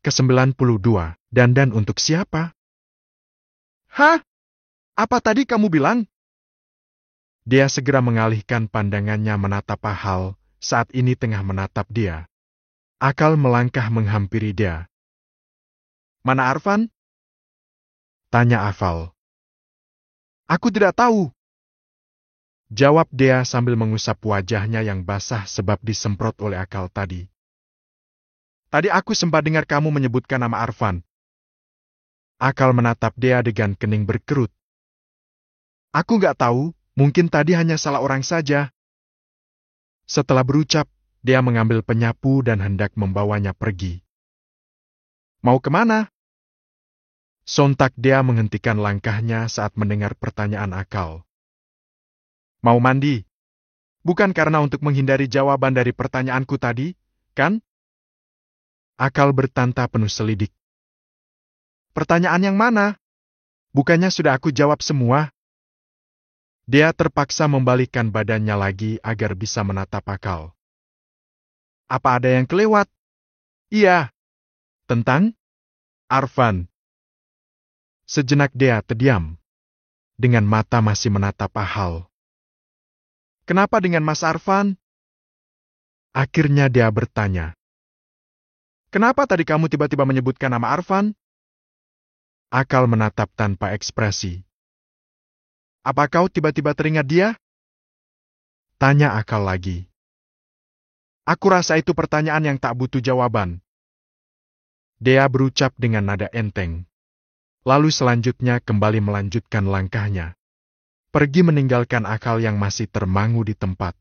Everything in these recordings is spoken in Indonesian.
Ke-92, dandan untuk siapa? Hah? Apa tadi kamu bilang? Dia segera mengalihkan pandangannya menatap Ahal, saat ini tengah menatap dia. Akal melangkah menghampiri dia. Mana Arfan? Tanya Afal. Aku tidak tahu. Jawab dia sambil mengusap wajahnya yang basah sebab disemprot oleh Akal tadi. Tadi aku sempat dengar kamu menyebutkan nama Arfan. Akal menatap dia dengan kening berkerut. Aku nggak tahu, mungkin tadi hanya salah orang saja. Setelah berucap, dia mengambil penyapu dan hendak membawanya pergi. Mau kemana? Sontak dia menghentikan langkahnya saat mendengar pertanyaan Akal. Mau mandi? Bukan karena untuk menghindari jawaban dari pertanyaanku tadi, kan? Akal bertanta penuh selidik. Pertanyaan yang mana? Bukannya sudah aku jawab semua? Dia terpaksa membalikkan badannya lagi agar bisa menatap Akal. Apa ada yang kelewat? Iya. Tentang? Arfan. Sejenak dia terdiam. Dengan mata masih menatap Ahal. Kenapa dengan Mas Arfan? Akhirnya dia bertanya. Kenapa tadi kamu tiba-tiba menyebutkan nama Arfan? Akal menatap tanpa ekspresi. Apa kau tiba-tiba teringat dia? Tanya Akal lagi. Aku rasa itu pertanyaan yang tak butuh jawaban. Dia berucap dengan nada enteng. Lalu selanjutnya kembali melanjutkan langkahnya. Pergi meninggalkan Akal yang masih termangu di tempat.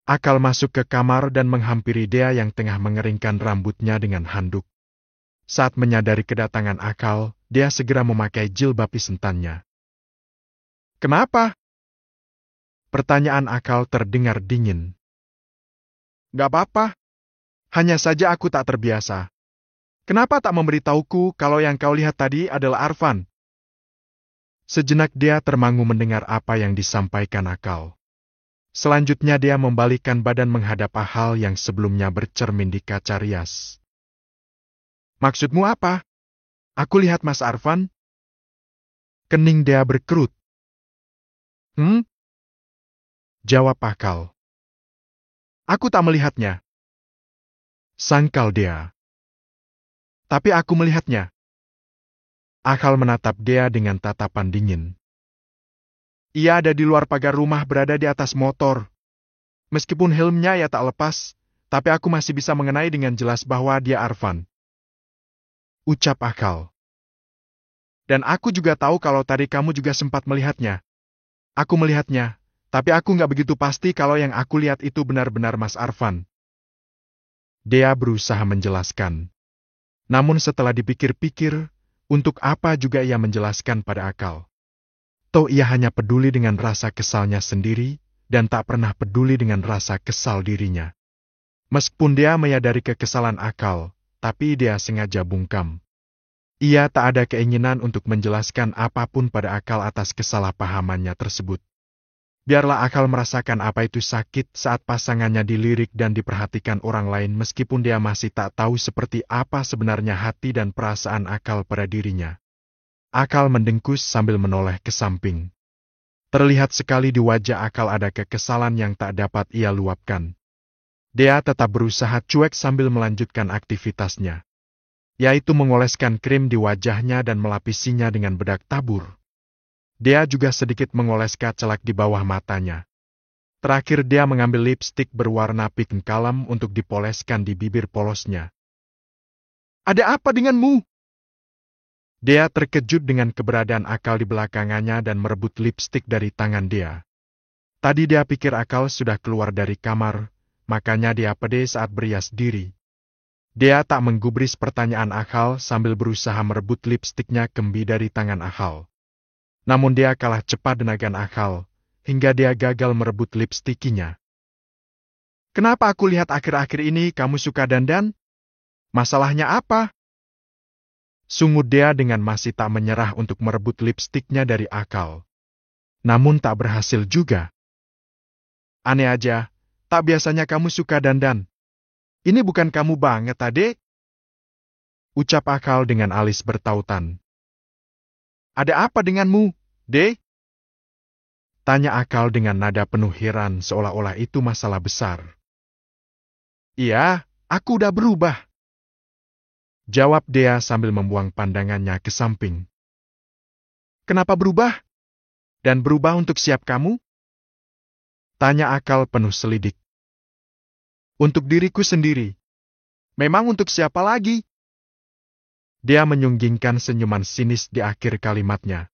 Akal masuk ke kamar dan menghampiri dia yang tengah mengeringkan rambutnya dengan handuk. Saat menyadari kedatangan Akal, dia segera memakai jilbab sentannya. Kenapa? Pertanyaan Akal terdengar dingin. Gak apa-apa. Hanya saja aku tak terbiasa. Kenapa tak memberitahuku kalau yang kau lihat tadi adalah Arfan? Sejenak dia termangu mendengar apa yang disampaikan Akal. Selanjutnya dia membalikkan badan menghadap Ahal yang sebelumnya bercermin di kaca rias. Maksudmu apa? Aku lihat Mas Arfan. Kening dia berkerut. Jawab Akal. Aku tak melihatnya. Sangkal dia. Tapi aku melihatnya. Akal menatap dia dengan tatapan dingin. Ia ada di luar pagar rumah berada di atas motor. Meskipun helmnya ia tak lepas, tapi aku masih bisa mengenai dengan jelas bahwa dia Arfan. Ucap Akal. Dan aku juga tahu kalau tadi kamu juga sempat melihatnya. Aku melihatnya, tapi aku nggak begitu pasti kalau yang aku lihat itu benar-benar Mas Arfan. Dia berusaha menjelaskan. Namun setelah dipikir-pikir, untuk apa juga ia menjelaskan pada Akal? Toh ia hanya peduli dengan rasa kesalnya sendiri, dan tak pernah peduli dengan rasa kesal dirinya. Meskipun dia menyadari kekesalan Akal, tapi dia sengaja bungkam. Ia tak ada keinginan untuk menjelaskan apapun pada Akal atas kesalahpahamannya tersebut. Biarlah Akal merasakan apa itu sakit saat pasangannya dilirik dan diperhatikan orang lain meskipun dia masih tak tahu seperti apa sebenarnya hati dan perasaan Akal pada dirinya. Akal mendengkus sambil menoleh ke samping. Terlihat sekali di wajah Akal ada kekesalan yang tak dapat ia luapkan. Dia tetap berusaha cuek sambil melanjutkan aktivitasnya, yaitu mengoleskan krim di wajahnya dan melapisinya dengan bedak tabur. Dia juga sedikit ngoles celak di bawah matanya. Terakhir dia mengambil lipstik berwarna pink kalem untuk dipoleskan di bibir polosnya. Ada apa denganmu? Dia terkejut dengan keberadaan Akal di belakangannya dan merebut lipstik dari tangan dia. Tadi dia pikir Akal sudah keluar dari kamar, makanya dia pede saat berias diri. Dia tak menggubris pertanyaan Akal sambil berusaha merebut lipstiknya kembali dari tangan Akal. Namun dia kalah cepat dengan Akal, hingga dia gagal merebut lipstikinya. Kenapa aku lihat akhir-akhir ini kamu suka dandan? Masalahnya apa? Sungut dia dengan masih tak menyerah untuk merebut lipstiknya dari Akal. Namun tak berhasil juga. Aneh aja, tak biasanya kamu suka dandan. Ini bukan kamu banget, adek? ucap Akal dengan alis bertautan. Ada apa denganmu, Dek? Tanya Akal dengan nada penuh heran seolah-olah itu masalah besar. Iya, aku udah berubah. Jawab Dea sambil membuang pandangannya ke samping. Kenapa berubah? Dan berubah untuk siap kamu? Tanya Akal penuh selidik. Untuk diriku sendiri. Memang untuk siapa lagi? Dia menyunggingkan senyuman sinis di akhir kalimatnya.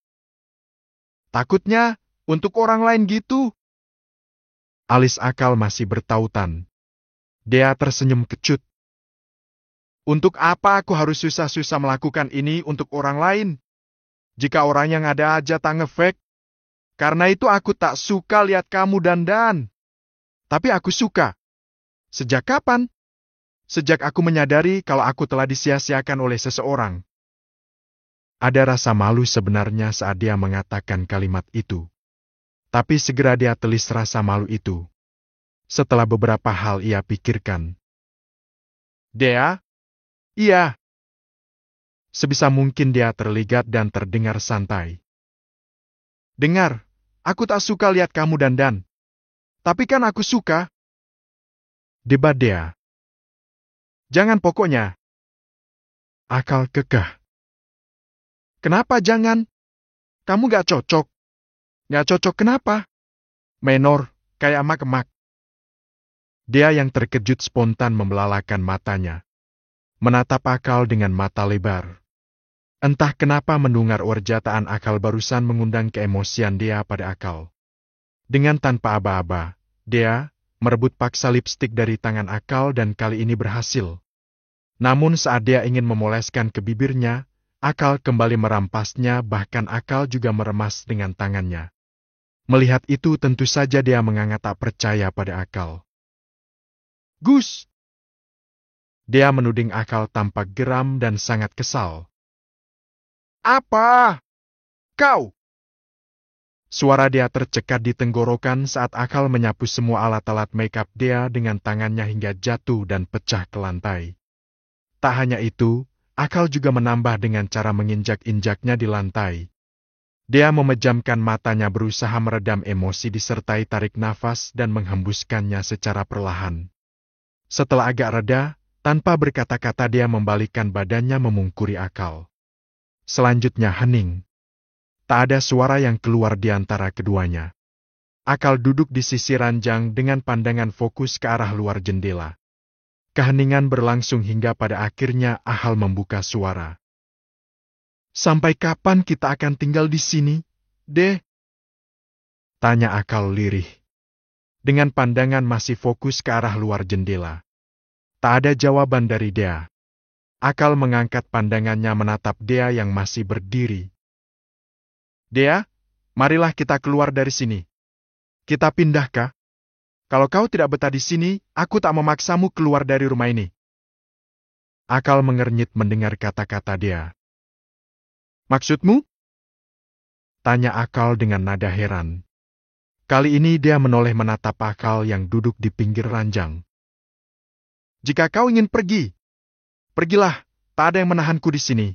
Takutnya, untuk orang lain gitu. Alis Akal masih bertautan. Dia tersenyum kecut. Untuk apa aku harus susah-susah melakukan ini untuk orang lain? Jika orang yang ada aja tak ngefek. Karena itu aku tak suka lihat kamu dandan. Tapi aku suka. Sejak kapan? Sejak aku menyadari kalau aku telah disia-siakan oleh seseorang. Ada rasa malu sebenarnya saat dia mengatakan kalimat itu. Tapi segera dia telis rasa malu itu. Setelah beberapa hal ia pikirkan. Dea? Iya. Sebisa mungkin dia terligat dan terdengar santai. Dengar, aku tak suka lihat kamu dandan. Tapi kan aku suka. Debat Dea. Jangan pokoknya. Akal kekeh. Kenapa jangan? Kamu gak cocok. Gak cocok kenapa? Menor, kayak emak-emak. Dia yang terkejut spontan membelalakan matanya. Menatap Akal dengan mata lebar. Entah kenapa mendengar werjataan Akal barusan mengundang keemosian dia pada Akal. Dengan tanpa aba-aba, dia merebut paksa lipstik dari tangan Akal dan kali ini berhasil. Namun saat dia ingin memoleskan ke bibirnya, Akal kembali merampasnya, bahkan Akal juga meremas dengan tangannya. Melihat itu tentu saja dia menganggap tak percaya pada Akal. Gus! Dia menuding Akal tampak geram dan sangat kesal. Apa? Kau? Suara dia tercekat di tenggorokan saat Akal menyapu semua alat-alat makeup dia dengan tangannya hingga jatuh dan pecah ke lantai. Tak hanya itu, Akal juga menambah dengan cara menginjak-injaknya di lantai. Dia memejamkan matanya berusaha meredam emosi disertai tarik nafas dan menghembuskannya secara perlahan. Setelah agak reda, tanpa berkata-kata dia membalikkan badannya memungkuri Akal. Selanjutnya hening. Tak ada suara yang keluar di antara keduanya. Akal duduk di sisi ranjang dengan pandangan fokus ke arah luar jendela. Keheningan berlangsung hingga pada akhirnya Akal membuka suara. Sampai kapan kita akan tinggal di sini, Deh? Tanya Akal lirih. Dengan pandangan masih fokus ke arah luar jendela. Tak ada jawaban dari Dea. Akal mengangkat pandangannya menatap Dea yang masih berdiri. Dea, marilah kita keluar dari sini. Kita pindah kah? Kalau kau tidak betah di sini, aku tak memaksamu keluar dari rumah ini. Akal mengernyit mendengar kata-kata Dea. Maksudmu? Tanya Akal dengan nada heran. Kali ini dia menoleh menatap Akal yang duduk di pinggir ranjang. Jika kau ingin pergi, pergilah, tak ada yang menahanku di sini.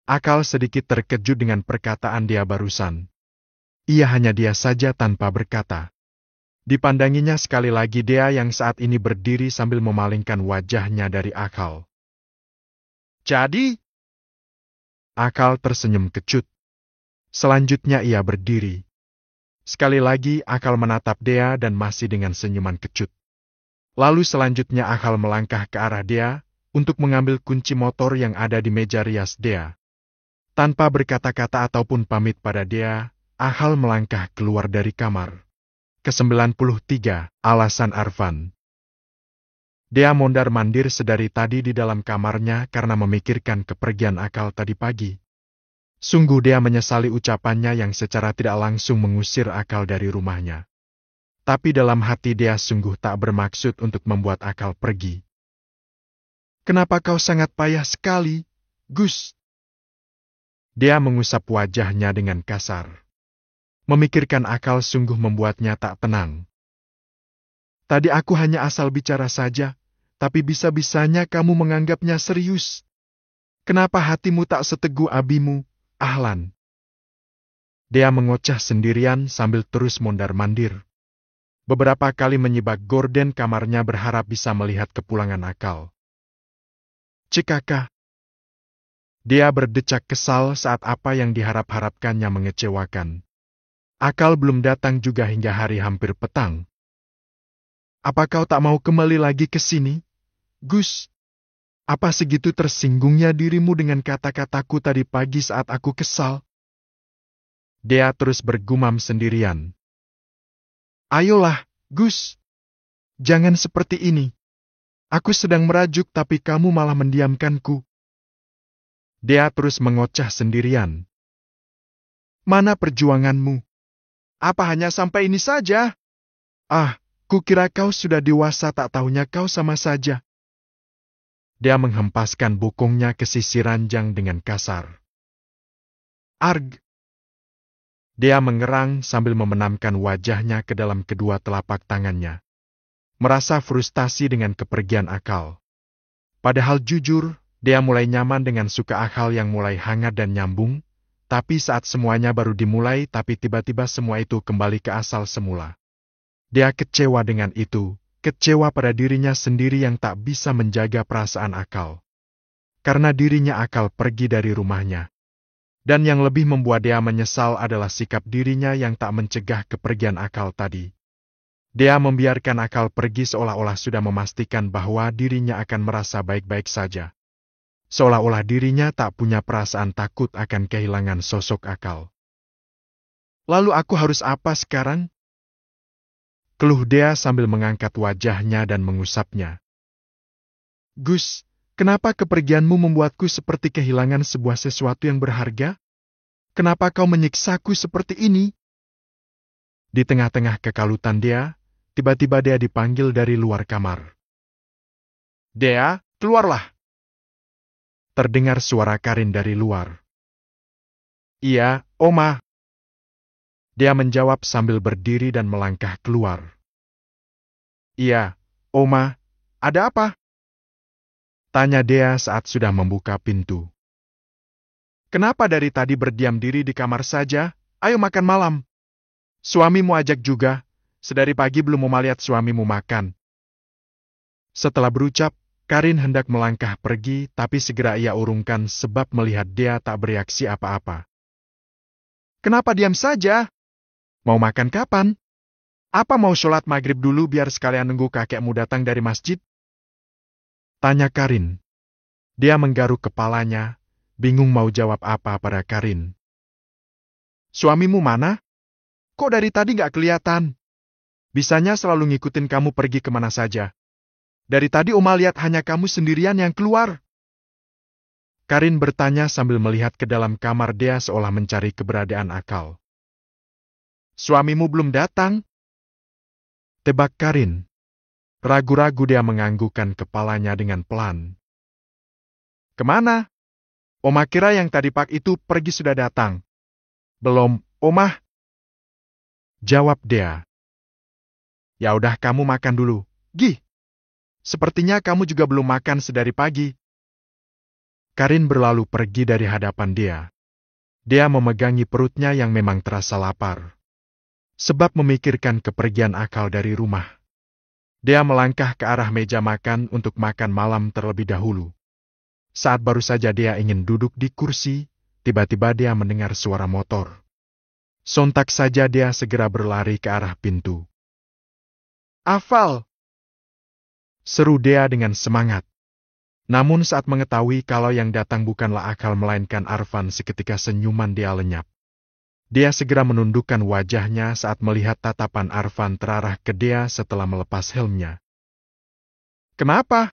Akal sedikit terkejut dengan perkataan dia barusan. Ia hanya dia saja tanpa berkata. Dipandanginya sekali lagi Dea yang saat ini berdiri sambil memalingkan wajahnya dari Akal. Jadi? Akal tersenyum kecut. Selanjutnya ia berdiri. Sekali lagi Akal menatap Dea dan masih dengan senyuman kecut. Lalu selanjutnya Akal melangkah ke arah Dea untuk mengambil kunci motor yang ada di meja rias Dea. Tanpa berkata-kata ataupun pamit pada Dea, Akal melangkah keluar dari kamar. Ke-93, alasan Arfan. Dea mondar-mandir sedari tadi di dalam kamarnya karena memikirkan kepergian Akal tadi pagi. Sungguh dia menyesali ucapannya yang secara tidak langsung mengusir Akal dari rumahnya. Tapi dalam hati Dea sungguh tak bermaksud untuk membuat Akal pergi. Kenapa kau sangat payah sekali, Gus? Dea mengusap wajahnya dengan kasar. Memikirkan Akal sungguh membuatnya tak tenang. Tadi aku hanya asal bicara saja, tapi bisa-bisanya kamu menganggapnya serius. Kenapa hatimu tak seteguh abimu, Ahlan? Dea mengoceh sendirian sambil terus mondar-mandir. Beberapa kali menyibak gorden kamarnya berharap bisa melihat kepulangan Akal. Cikaka. Dia berdecak kesal saat apa yang diharap-harapkannya mengecewakan. Akal belum datang juga hingga hari hampir petang. Apa kau tak mau kembali lagi ke sini, Gus? Apa segitu tersinggungnya dirimu dengan kata-kataku tadi pagi saat aku kesal? Dia terus bergumam sendirian. Ayolah, Gus. Jangan seperti ini. Aku sedang merajuk tapi kamu malah mendiamkanku. Dia terus mengoceh sendirian. Mana perjuanganmu? Apa hanya sampai ini saja? Ah, kukira kau sudah dewasa, tak tahunya kau sama saja. Dia menghempaskan bokongnya ke sisi ranjang dengan kasar. Arg! Dia mengerang sambil memenamkan wajahnya ke dalam kedua telapak tangannya. Merasa frustasi dengan kepergian Akal. Padahal jujur, dia mulai nyaman dengan suka Akal yang mulai hangat dan nyambung, tapi saat semuanya baru dimulai tapi tiba-tiba semua itu kembali ke asal semula. Dia kecewa dengan itu, kecewa pada dirinya sendiri yang tak bisa menjaga perasaan Akal. Karena dirinya Akal pergi dari rumahnya. Dan yang lebih membuat dia menyesal adalah sikap dirinya yang tak mencegah kepergian Akal tadi. Dia membiarkan Akal pergi seolah-olah sudah memastikan bahwa dirinya akan merasa baik-baik saja. Seolah-olah dirinya tak punya perasaan takut akan kehilangan sosok Akal. Lalu aku harus apa sekarang? Keluh dia sambil mengangkat wajahnya dan mengusapnya. Gus, kenapa kepergianmu membuatku seperti kehilangan sebuah sesuatu yang berharga? Kenapa kau menyiksaku seperti ini? Di tengah-tengah kekalutan dia, tiba-tiba dia dipanggil dari luar kamar. Dea, keluarlah! Terdengar suara Karin dari luar. Iya, Oma. Dia menjawab sambil berdiri dan melangkah keluar. Iya, Oma, ada apa? Tanya Dea saat sudah membuka pintu. Kenapa dari tadi berdiam diri di kamar saja? Ayo makan malam. Suamimu ajak juga. Sedari pagi belum mau lihat suamimu makan. Setelah berucap, Karin hendak melangkah pergi, tapi segera ia urungkan sebab melihat dia tak bereaksi apa-apa. Kenapa diam saja? Mau makan kapan? Apa mau sholat maghrib dulu biar sekalian nunggu kakekmu datang dari masjid? Tanya Karin. Dia menggaruk kepalanya, bingung mau jawab apa pada Karin. Suamimu mana? Kok dari tadi gak kelihatan? Bisanya selalu ngikutin kamu pergi kemana saja. Dari tadi Oma lihat hanya kamu sendirian yang keluar. Karin bertanya sambil melihat ke dalam kamar dia seolah mencari keberadaan Akal. Suamimu belum datang? Tebak Karin. Ragu-ragu dia menganggukkan kepalanya dengan pelan. Kemana? Oma kira yang tadi pagi itu pergi sudah datang. Belum, Oma. Jawab dia. Ya udah kamu makan dulu. Gih. Sepertinya kamu juga belum makan sedari pagi. Karin berlalu pergi dari hadapan dia. Dia memegangi perutnya yang memang terasa lapar. Sebab memikirkan kepergian Akal dari rumah. Dia melangkah ke arah meja makan untuk makan malam terlebih dahulu. Saat baru saja dia ingin duduk di kursi, tiba-tiba dia mendengar suara motor. Sontak saja dia segera berlari ke arah pintu. Afal! Seru dia dengan semangat. Namun saat mengetahui kalau yang datang bukanlah Akal melainkan Arfan, seketika senyuman dia lenyap. Dia segera menundukkan wajahnya saat melihat tatapan Arfan terarah ke dia setelah melepas helmnya. Kenapa?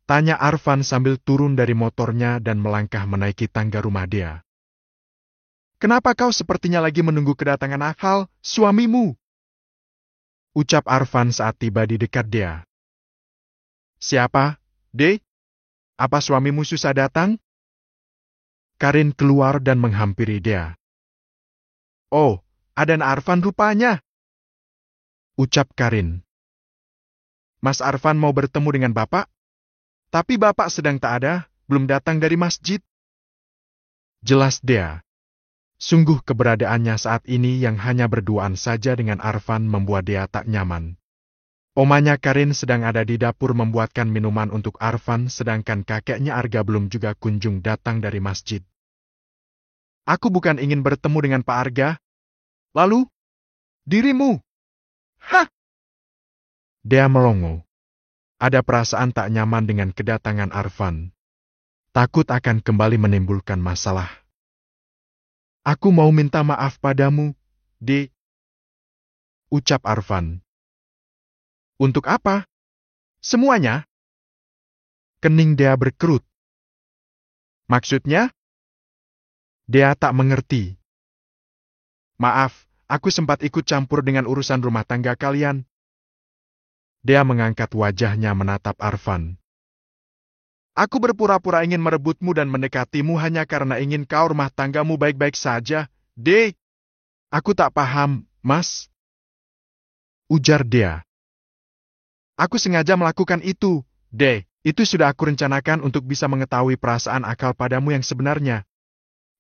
Tanya Arfan sambil turun dari motornya dan melangkah menaiki tangga rumah dia. Kenapa kau sepertinya lagi menunggu kedatangan Akal, suamimu? Ucap Arfan saat tiba di dekat dia. Siapa, Dek? Apa suamimu susah datang? Karin keluar dan menghampiri dia. Oh, ada Arfan rupanya. Ucap Karin. Mas Arfan mau bertemu dengan Bapak? Tapi Bapak sedang tak ada, belum datang dari masjid. Jelas Dea. Sungguh keberadaannya saat ini yang hanya berduaan saja dengan Arfan membuat Dea tak nyaman. Omanya Karin sedang ada di dapur membuatkan minuman untuk Arfan sedangkan kakeknya Arga belum juga kunjung datang dari masjid. Aku bukan ingin bertemu dengan Pak Arga. Lalu? Dirimu? Hah? Dea melongo. Ada perasaan tak nyaman dengan kedatangan Arfan. Takut akan kembali menimbulkan masalah. Aku mau minta maaf padamu, Dek. Ucap Arfan. Untuk apa? Semuanya? Kening Dea berkerut. Maksudnya? Dea tak mengerti. Maaf, aku sempat ikut campur dengan urusan rumah tangga kalian. Dea mengangkat wajahnya menatap Arfan. Aku berpura-pura ingin merebutmu dan mendekatimu hanya karena ingin kau rumah tanggamu baik-baik saja, Dek. Aku tak paham, Mas. Ujar Dea. Aku sengaja melakukan itu, Dek. Itu sudah aku rencanakan untuk bisa mengetahui perasaan akal padamu yang sebenarnya.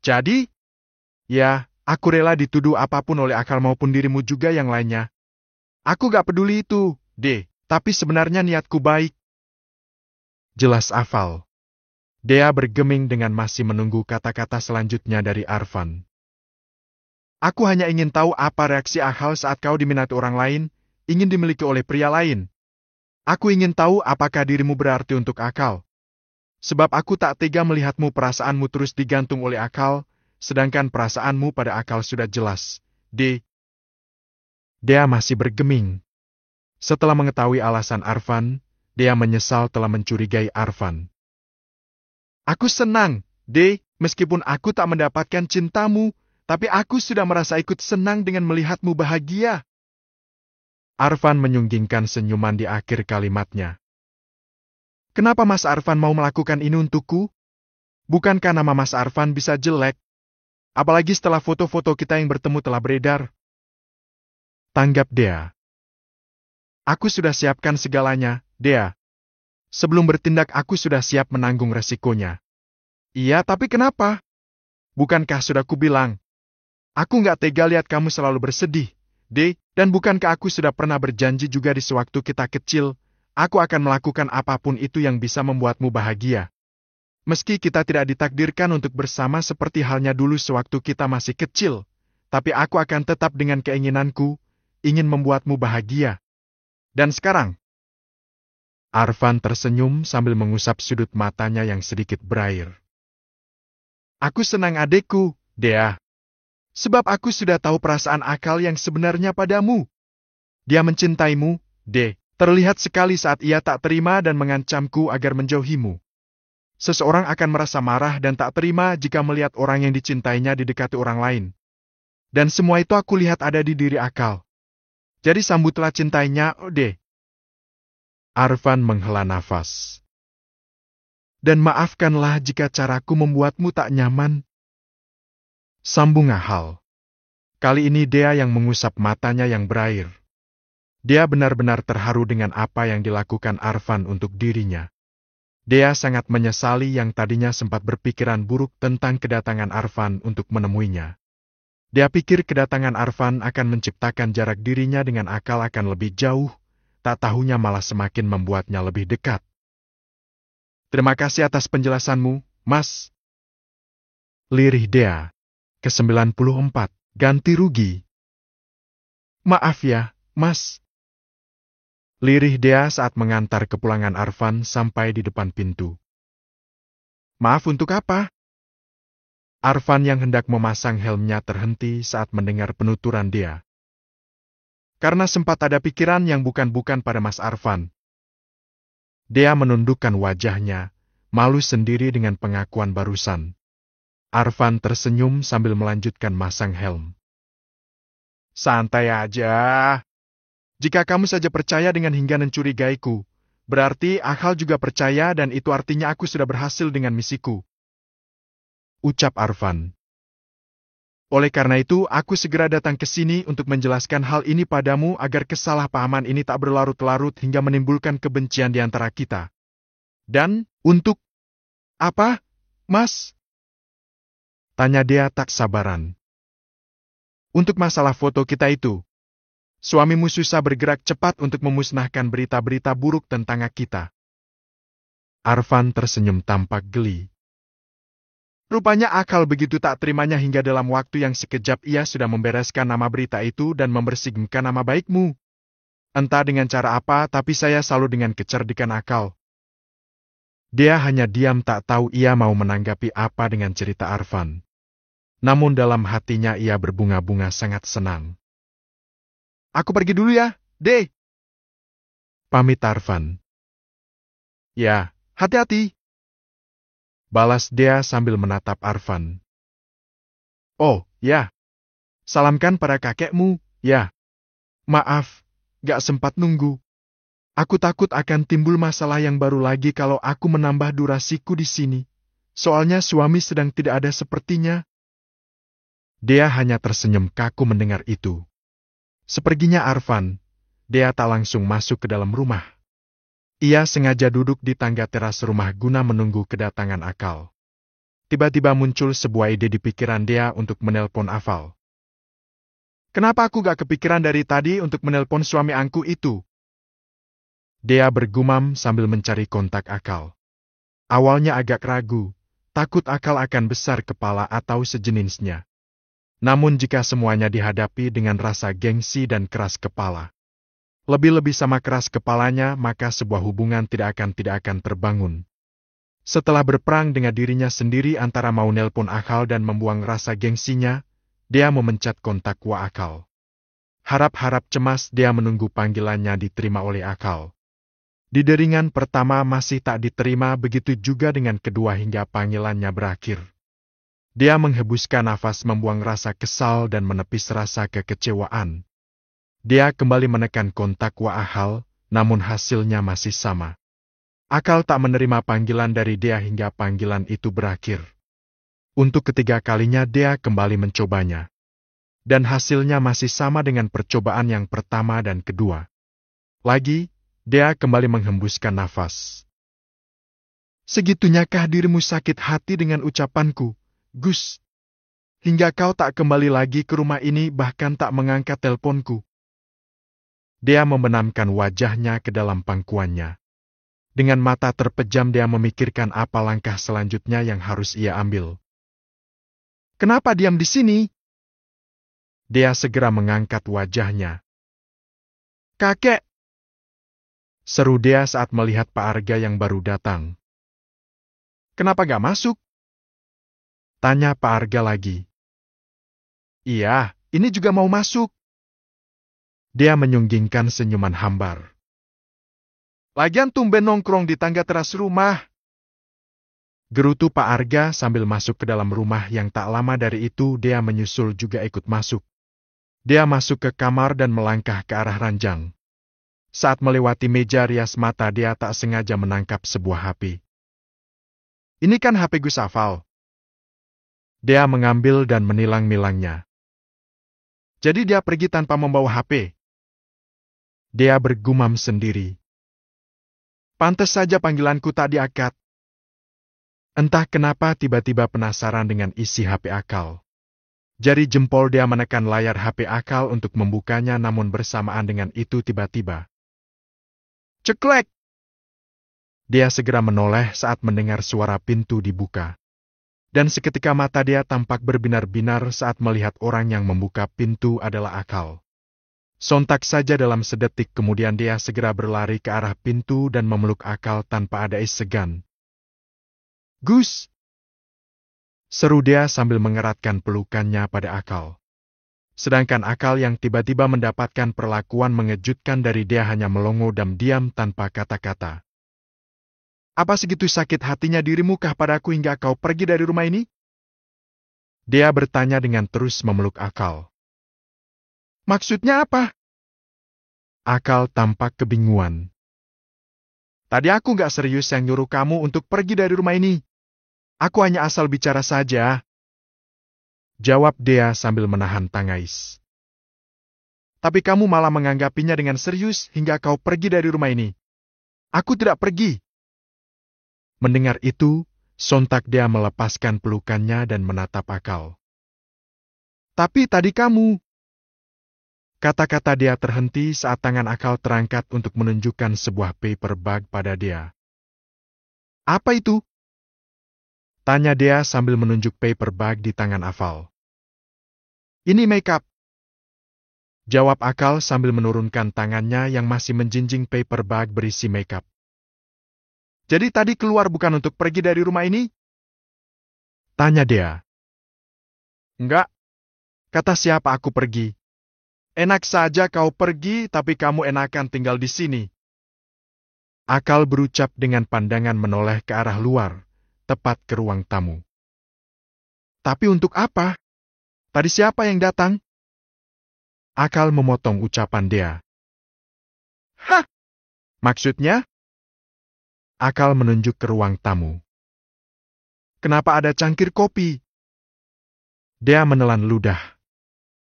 Jadi, ya, aku rela dituduh apapun oleh akal maupun dirimu juga yang lainnya. Aku gak peduli itu, Dek. Tapi sebenarnya niatku baik. Jelas Afal. Dea bergeming dengan masih menunggu kata-kata selanjutnya dari Arfan. Aku hanya ingin tahu apa reaksi Akal saat kau diminati orang lain, ingin dimiliki oleh pria lain. Aku ingin tahu apakah dirimu berarti untuk Akal. Sebab aku tak tega melihatmu perasaanmu terus digantung oleh Akal, sedangkan perasaanmu pada Akal sudah jelas. Dea masih bergeming. Setelah mengetahui alasan Arfan, Dea menyesal telah mencurigai Arfan. Aku senang, meskipun aku tak mendapatkan cintamu, tapi aku sudah merasa ikut senang dengan melihatmu bahagia. Arfan menyunggingkan senyuman di akhir kalimatnya. Kenapa Mas Arfan mau melakukan ini untukku? Bukankah nama Mas Arfan bisa jelek? Apalagi setelah foto-foto kita yang bertemu telah beredar. Tanggap Dea. Aku sudah siapkan segalanya, Dea. Sebelum bertindak aku sudah siap menanggung resikonya. Iya, tapi kenapa? Bukankah sudah kubilang? Aku nggak tega lihat kamu selalu bersedih, dan bukankah aku sudah pernah berjanji juga di sewaktu kita kecil, aku akan melakukan apapun itu yang bisa membuatmu bahagia. Meski kita tidak ditakdirkan untuk bersama seperti halnya dulu sewaktu kita masih kecil, tapi aku akan tetap dengan keinginanku, ingin membuatmu bahagia. Dan sekarang? Arfan tersenyum sambil mengusap sudut matanya yang sedikit berair. Aku senang adekku, Dea. Sebab aku sudah tahu perasaan Akal yang sebenarnya padamu. Dia mencintaimu, terlihat sekali saat ia tak terima dan mengancamku agar menjauhimu. Seseorang akan merasa marah dan tak terima jika melihat orang yang dicintainya didekati orang lain. Dan semua itu aku lihat ada di diri Akal. Jadi sambutlah cintainya, Arfan menghela nafas. Dan maafkanlah jika caraku membuatmu tak nyaman. Sambung Ahal. Kali ini Dea yang mengusap matanya yang berair. Dia benar-benar terharu dengan apa yang dilakukan Arfan untuk dirinya. Dea sangat menyesali yang tadinya sempat berpikiran buruk tentang kedatangan Arfan untuk menemuinya. Dia pikir kedatangan Arfan akan menciptakan jarak dirinya dengan Akal akan lebih jauh, tak tahunya malah semakin membuatnya lebih dekat. Terima kasih atas penjelasanmu, Mas. Lirih Dea. Ke-94, ganti rugi. Maaf ya, Mas. Lirih Dea saat mengantar kepulangan Arfan sampai di depan pintu. Maaf untuk apa? Arfan yang hendak memasang helmnya terhenti saat mendengar penuturan Dea. Karena sempat ada pikiran yang bukan-bukan pada Mas Arfan. Dea menundukkan wajahnya, malu sendiri dengan pengakuan barusan. Arfan tersenyum sambil melanjutkan masang helm. Santai aja. Jika kamu saja percaya dengan hingga mencurigaiku, berarti Akal juga percaya dan itu artinya aku sudah berhasil dengan misiku. Ucap Arfan. Oleh karena itu, aku segera datang ke sini untuk menjelaskan hal ini padamu agar kesalahpahaman ini tak berlarut-larut hingga menimbulkan kebencian di antara kita. Dan, untuk Apa, Mas? Tanya Dea tak sabaran. Untuk masalah foto kita itu. Suamimu susah bergerak cepat untuk memusnahkan berita-berita buruk tentang kita. Arfan tersenyum tampak geli. Rupanya Akal begitu tak terimanya hingga dalam waktu yang sekejap ia sudah membereskan nama berita itu dan membersihkan nama baikmu. Entah dengan cara apa, tapi saya selalu dengan kecerdikan Akal. Dia hanya diam tak tahu ia mau menanggapi apa dengan cerita Arfan. Namun dalam hatinya ia berbunga-bunga sangat senang. Aku pergi dulu ya, De. Pamit Arfan. Ya, hati-hati. Balas Dea sambil menatap Arfan. Oh, ya. Salamkan para kakekmu, ya. Maaf, gak sempat nunggu. Aku takut akan timbul masalah yang baru lagi kalau aku menambah durasiku di sini. Soalnya suami sedang tidak ada sepertinya. Dea hanya tersenyum kaku mendengar itu. Seperginya Arfan, Dea tak langsung masuk ke dalam rumah. Ia sengaja duduk di tangga teras rumah guna menunggu kedatangan Akal. Tiba-tiba muncul sebuah ide di pikiran Dea untuk menelpon Afal. Kenapa aku gak kepikiran dari tadi untuk menelpon suami angku itu? Dea bergumam sambil mencari kontak Akal. Awalnya agak ragu, takut Akal akan besar kepala atau sejenisnya. Namun jika semuanya dihadapi dengan rasa gengsi dan keras kepala, lebih-lebih sama keras kepalanya, maka sebuah hubungan tidak akan terbangun. Setelah berperang dengan dirinya sendiri antara mau nelpon Akal dan membuang rasa gengsinya, dia memencet kontak Wa Akal. Harap-harap cemas dia menunggu panggilannya diterima oleh Akal. Di deringan pertama masih tak diterima, begitu juga dengan kedua hingga panggilannya berakhir. Dia menghembuskan nafas membuang rasa kesal dan menepis rasa kekecewaan. Dia kembali menekan kontak Wa Akal, namun hasilnya masih sama. Akal tak menerima panggilan dari dia hingga panggilan itu berakhir. Untuk ketiga kalinya dia kembali mencobanya. Dan hasilnya masih sama dengan percobaan yang pertama dan kedua. Lagi, dia kembali menghembuskan nafas. Segitunyakah dirimu sakit hati dengan ucapanku, Gus? Hingga kau tak kembali lagi ke rumah ini, bahkan tak mengangkat teleponku. Dia membenamkan wajahnya ke dalam pangkuannya. Dengan mata terpejam dia memikirkan apa langkah selanjutnya yang harus ia ambil. Kenapa diam di sini? Dia segera mengangkat wajahnya. Kakek! Seru dia saat melihat Pak Arga yang baru datang. Kenapa gak masuk? Tanya Pak Arga lagi. Iya, ini juga mau masuk. Dia menyunggingkan senyuman hambar. Lagian tumben nongkrong di tangga teras rumah. Gerutu Pak Arga sambil masuk ke dalam rumah. Yang tak lama dari itu dia menyusul juga ikut masuk. Dia masuk ke kamar dan melangkah ke arah ranjang. Saat melewati meja rias mata dia tak sengaja menangkap sebuah HP. Ini kan HP Gus Afal. Dia mengambil dan menilang-nilangnya. Jadi dia pergi tanpa membawa HP. Dia bergumam sendiri. Pantes saja panggilanku tak diangkat. Entah kenapa tiba-tiba penasaran dengan isi HP Akal. Jari jempol dia menekan layar HP Akal untuk membukanya, namun bersamaan dengan itu tiba-tiba. Ceklek! Dia segera menoleh saat mendengar suara pintu dibuka. Dan seketika mata dia tampak berbinar-binar saat melihat orang yang membuka pintu adalah Akal. Sontak saja dalam sedetik kemudian dia segera berlari ke arah pintu dan memeluk Akal tanpa ada segan. Gus! Seru dia sambil mengeratkan pelukannya pada Akal. Sedangkan Akal yang tiba-tiba mendapatkan perlakuan mengejutkan dari dia hanya melongo dan diam tanpa kata-kata. Apa segitu sakit hatinya dirimukah padaku hingga kau pergi dari rumah ini? Dia bertanya dengan terus memeluk Akal. Maksudnya apa? Akal tampak kebingungan. Tadi aku gak serius yang nyuruh kamu untuk pergi dari rumah ini. Aku hanya asal bicara saja. Jawab dia sambil menahan tangais. Tapi kamu malah menganggapinya dengan serius hingga kau pergi dari rumah ini. Aku tidak pergi. Mendengar itu, Sontak dia melepaskan pelukannya dan menatap Akal. Tapi tadi kamu... Kata-kata dia terhenti saat tangan Akal terangkat untuk menunjukkan sebuah paper bag pada dia. Apa itu? Tanya dia sambil menunjuk paper bag di tangan Aval. Ini makeup. Jawab Akal sambil menurunkan tangannya yang masih menjinjing paper bag berisi makeup. Jadi tadi keluar bukan untuk pergi dari rumah ini? Tanya dia. Enggak. Kata siapa aku pergi? Enak saja kau pergi, tapi kamu enakan tinggal di sini. Akal berucap dengan pandangan menoleh ke arah luar, tepat ke ruang tamu. Tapi untuk apa? Tadi siapa yang datang? Akal memotong ucapan dia. Hah? Maksudnya? Akal menunjuk ke ruang tamu. Kenapa ada cangkir kopi? Dia menelan ludah.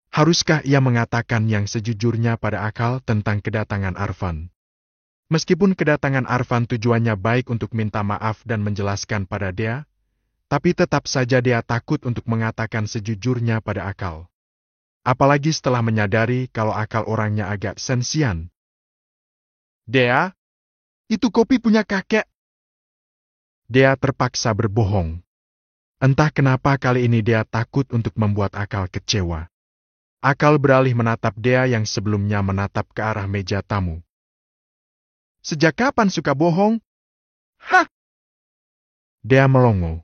Haruskah ia mengatakan yang sejujurnya pada Akal tentang kedatangan Arfan? Meskipun kedatangan Arfan tujuannya baik untuk minta maaf dan menjelaskan pada dia, tapi tetap saja dia takut untuk mengatakan sejujurnya pada Akal. Apalagi setelah menyadari kalau Akal orangnya agak sensian. Dea, itu kopi punya kakek. Dia terpaksa berbohong. Entah kenapa kali ini dia takut untuk membuat Akal kecewa. Akal beralih menatap Dea yang sebelumnya menatap ke arah meja tamu. Sejak kapan suka bohong? Hah? Dea melongo.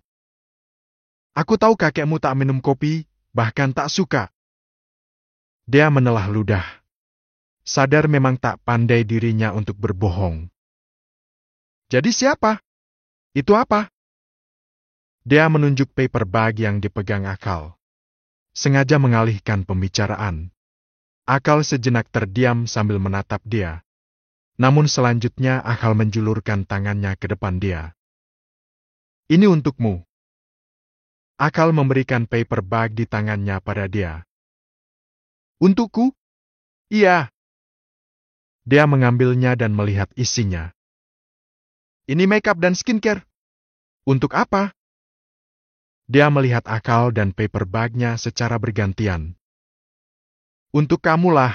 Aku tahu kakekmu tak minum kopi, bahkan tak suka. Dea menelah ludah. Sadar memang tak pandai dirinya untuk berbohong. Jadi siapa? Itu apa? Dea menunjuk paper bag yang dipegang Akal. Sengaja mengalihkan pembicaraan. Akal sejenak terdiam sambil menatap dia. Namun selanjutnya Akal menjulurkan tangannya ke depan dia. Ini untukmu. Akal memberikan paper bag di tangannya pada dia. Untukku? Iya. Dia mengambilnya dan melihat isinya. Ini makeup dan skincare. Untuk apa? Dia melihat Akal dan paper bag-nya secara bergantian. Untuk kamulah.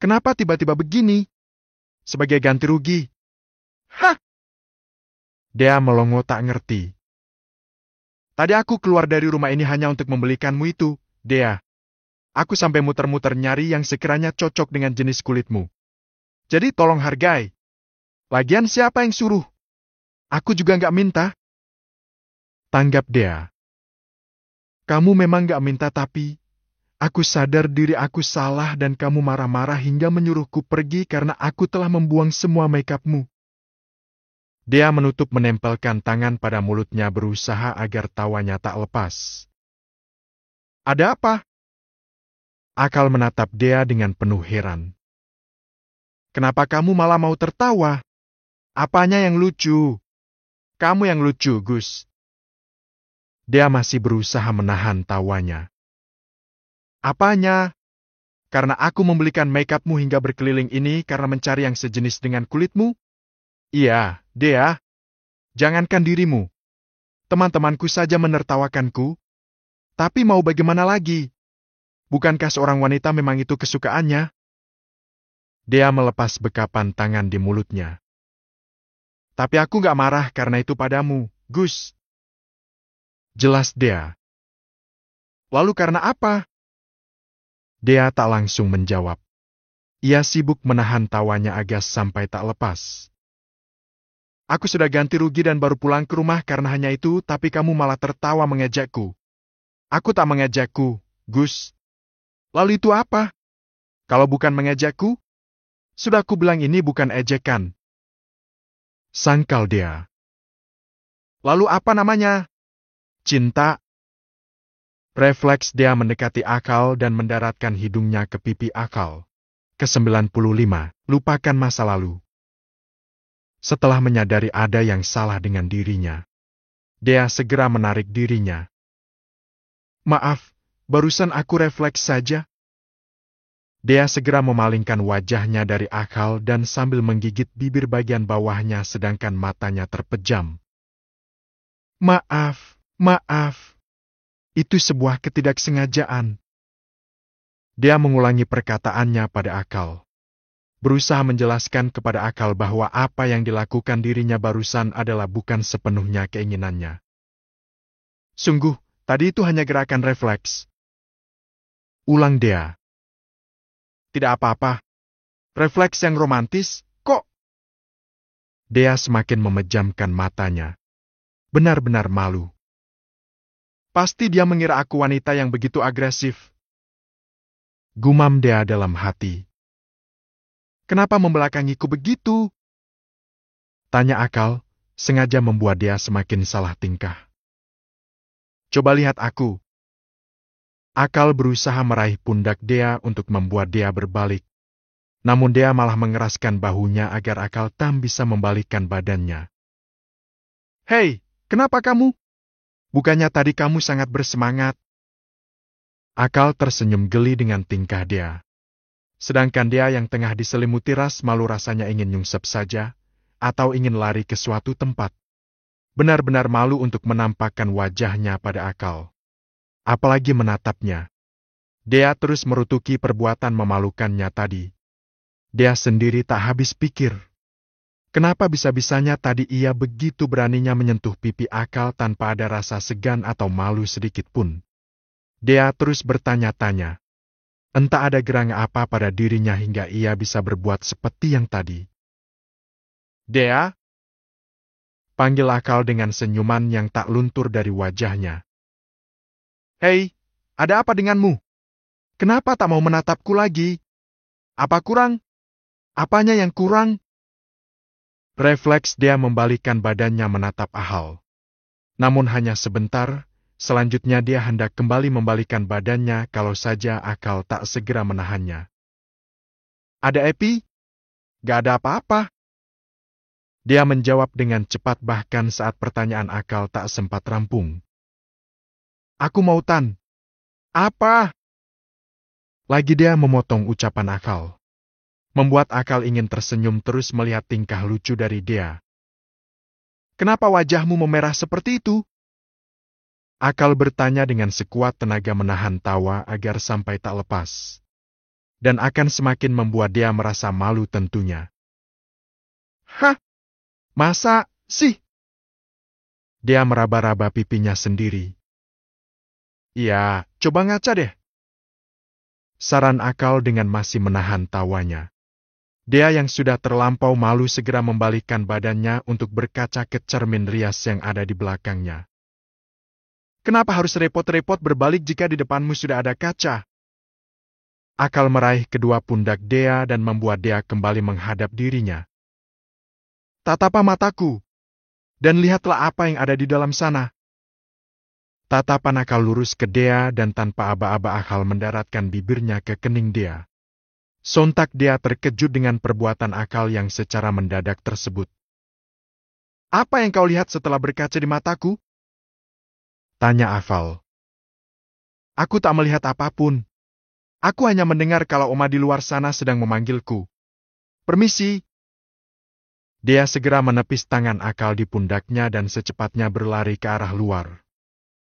Kenapa tiba-tiba begini? Sebagai ganti rugi. Hah? Dia melongo tak ngerti. Tadi aku keluar dari rumah ini hanya untuk membelikanmu itu, Dea. Aku sampai muter-muter nyari yang sekiranya cocok dengan jenis kulitmu. Jadi tolong hargai. Lagian siapa yang suruh? Aku juga nggak minta. Tanggap Dea. Kamu memang gak minta tapi, aku sadar diri aku salah dan kamu marah-marah hingga menyuruhku pergi karena aku telah membuang semua makeupmu. Dia menutup menempelkan tangan pada mulutnya berusaha agar tawanya tak lepas. Ada apa? Akal menatap Dea dengan penuh heran. Kenapa kamu malah mau tertawa? Apanya yang lucu? Kamu yang lucu, Gus. Dia masih berusaha menahan tawanya. Apanya? Karena aku membelikan makeupmu hingga berkeliling ini karena mencari yang sejenis dengan kulitmu? Iya, Dea. Jangankan dirimu. Teman-temanku saja menertawakanku. Tapi mau bagaimana lagi? Bukankah seorang wanita memang itu kesukaannya? Dea melepas bekapan tangan di mulutnya. Tapi aku gak marah karena itu padamu, Gus. Jelas Dea. Lalu karena apa? Dea tak langsung menjawab. Ia sibuk menahan tawanya agar sampai tak lepas. Aku sudah ganti rugi dan baru pulang ke rumah karena hanya itu, tapi kamu malah tertawa mengejakku. Aku tak mengejakku, Gus. Lalu itu apa? Kalau bukan mengejakku? Sudah aku bilang ini bukan ejekan. Sangkal Dea. Lalu apa namanya? Cinta. Refleks Dea mendekati Akal dan mendaratkan hidungnya ke pipi Akal. Ke-95, lupakan masa lalu. Setelah menyadari ada yang salah dengan dirinya, Dea segera menarik dirinya. Maaf, barusan aku refleks saja. Dea segera memalingkan wajahnya dari Akal dan sambil menggigit bibir bagian bawahnya sedangkan matanya terpejam. Maaf, maaf. Itu sebuah ketidaksengajaan. Dia mengulangi perkataannya pada Akal. Berusaha menjelaskan kepada Akal bahwa apa yang dilakukan dirinya barusan adalah bukan sepenuhnya keinginannya. Sungguh, tadi itu hanya gerakan refleks. Ulang dia. Tidak apa-apa. Refleks yang romantis, kok? Dia semakin memejamkan matanya. Benar-benar malu. Pasti dia mengira aku wanita yang begitu agresif. Gumam dia dalam hati. Kenapa membelakangiku begitu? Tanya Akal, sengaja membuat dia semakin salah tingkah. Coba lihat aku. Akal berusaha meraih pundak dia untuk membuat dia berbalik. Namun dia malah mengeraskan bahunya agar Akal tak bisa membalikkan badannya. Hei, kenapa kamu? Bukannya tadi kamu sangat bersemangat? Akal tersenyum geli dengan tingkah dia. Sedangkan dia yang tengah diselimuti ras malu rasanya ingin nyungsep saja, atau ingin lari ke suatu tempat. Benar-benar malu untuk menampakkan wajahnya pada Akal. Apalagi menatapnya. Dia terus merutuki perbuatan memalukannya tadi. Dia sendiri tak habis pikir. Kenapa bisa-bisanya tadi ia begitu beraninya menyentuh pipi Akal tanpa ada rasa segan atau malu sedikit pun? Dia terus bertanya-tanya. Entah ada gerang apa pada dirinya hingga ia bisa berbuat seperti yang tadi. Dea? Panggil Akal dengan senyuman yang tak luntur dari wajahnya. Hei, ada apa denganmu? Kenapa tak mau menatapku lagi? Apa kurang? Apanya yang kurang? Refleks dia membalikkan badannya menatap Akal. Namun hanya sebentar, selanjutnya dia hendak kembali membalikkan badannya kalau saja Akal tak segera menahannya. Ada Epi? Gak ada apa-apa. Dia menjawab dengan cepat bahkan saat pertanyaan Akal tak sempat rampung. Aku mau Tan. Apa? Lagi dia memotong ucapan Akal. Membuat Akal ingin tersenyum terus melihat tingkah lucu dari dia. Kenapa wajahmu memerah seperti itu? Akal bertanya dengan sekuat tenaga menahan tawa agar sampai tak lepas. Dan akan semakin membuat dia merasa malu tentunya. Hah? Masa sih? Dia meraba-raba pipinya sendiri. Ya, coba ngaca deh. Saran Akal dengan masih menahan tawanya. Dia yang sudah terlampau malu segera membalikkan badannya untuk berkaca ke cermin rias yang ada di belakangnya. Kenapa harus repot-repot berbalik jika di depanmu sudah ada kaca? Akal meraih kedua pundak Dea dan membuat dia kembali menghadap dirinya. Tatapa mataku, dan lihatlah apa yang ada di dalam sana. Tatapan Akal lurus ke Dea dan tanpa aba-aba Akal mendaratkan bibirnya ke kening Dea. Sontak dia terkejut dengan perbuatan Akal yang secara mendadak tersebut. Apa yang kau lihat setelah berkaca di mataku? Tanya Akal. Aku tak melihat apapun. Aku hanya mendengar kalau Oma di luar sana sedang memanggilku. Permisi. Dia segera menepis tangan Akal di pundaknya dan secepatnya berlari ke arah luar.